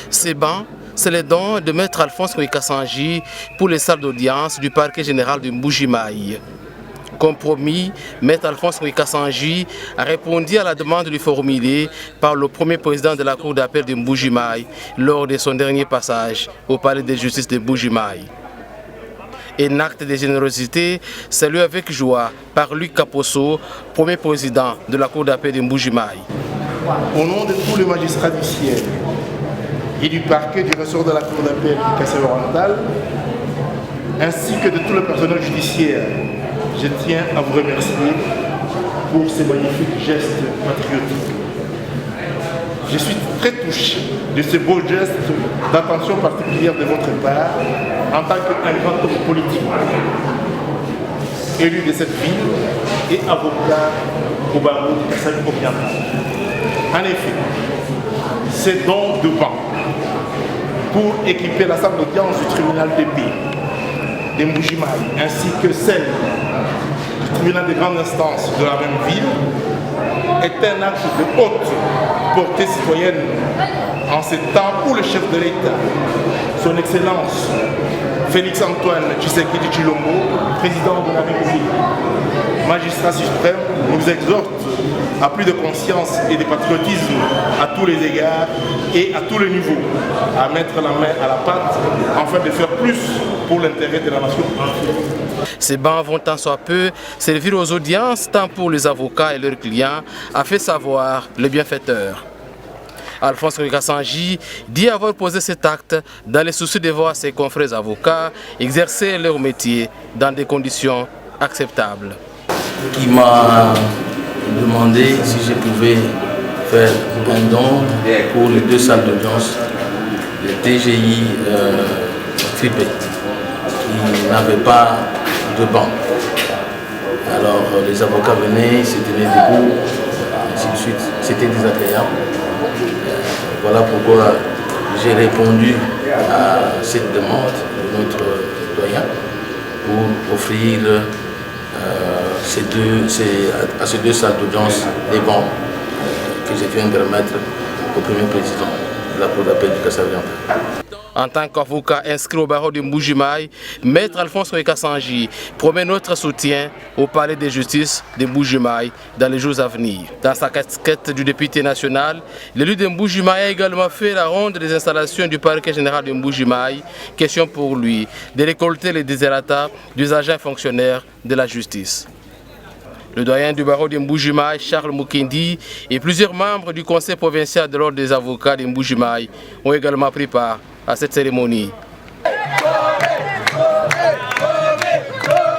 Ces bancs, c'est les dons de Maître Alphonse Kassanji pour les salles d'audience du parquet général de Mbuji-Mayi. Comme promis, Maître Alphonse Kassanji a répondu à la demande lui formulée par le premier président de la Cour d'appel de Mbuji-Mayi lors de son dernier passage au palais de justice de Mbuji-Mayi. Un acte de générosité salué avec joie par Luc Kaposo, premier président de la Cour d'appel de Mbuji-Mayi. Au nom de tous les magistrats du siège et du parquet du ressort de la Cour d'appel du Kassai-Oriental, ainsi que de tout le personnel judiciaire, je tiens à vous remercier pour ces magnifiques gestes patriotiques. Je suis très touché de ce beau geste d'attention particulière de votre part en tant qu'un grand homme politique, élu de cette ville et avocat au barreau du Kassai-Oriental. En effet, ces dons de bancs pour équiper la salle d'audience du tribunal de paix de Mbuji-Mayi ainsi que celle du tribunal de grande instance de la même ville est un acte de haute portée citoyenne en ces temps où le chef de l'État, son Excellence Félix-Antoine Tshisekedi Tshilombo, président de la République, magistrat suprême, nous exhorte à plus de conscience et de patriotisme à tous les égards et à tous les niveaux, à mettre la main à la pâte afin de faire plus pour l'intérêt de la nation entière. Ces bancs vont tant soit peu servir aux audiences tant pour les avocats et leurs clients, a fait savoir le bienfaiteur. Alphonse Kassanji dit avoir posé cet acte dans le souci de voir ses confrères avocats exercer leur métier dans des conditions acceptables. Qui m'a demandé si je pouvais faire un don pour les deux salles d'audience, le TGI Tripé, qui n'avaient pas de banc. Alors les avocats venaient, ils se tenaient debout, ainsi de suite. C'était désagréable. Voilà pourquoi j'ai répondu à cette demande de notre doyen pour offrir à ces deux salles d'audience des bancs que je viens de remettre au premier président de la Cour d'appel du Kassai-Oriental. En tant qu'avocat inscrit au barreau de Mbuji-Mayi, Maître Alphonse Kassanji promet notre soutien au palais de justice de Mbuji-Mayi dans les jours à venir. Dans sa casquette du député national, l'élu de Mbuji-Mayi a également fait la ronde des installations du parquet général de Mbuji-Mayi. Question pour lui de récolter les désirata des agents fonctionnaires de la justice. Le doyen du barreau de Mbuji-Mayi, Charles Mukendi, et plusieurs membres du conseil provincial de l'ordre des avocats de Mbuji-Mayi ont également pris part à cette cérémonie.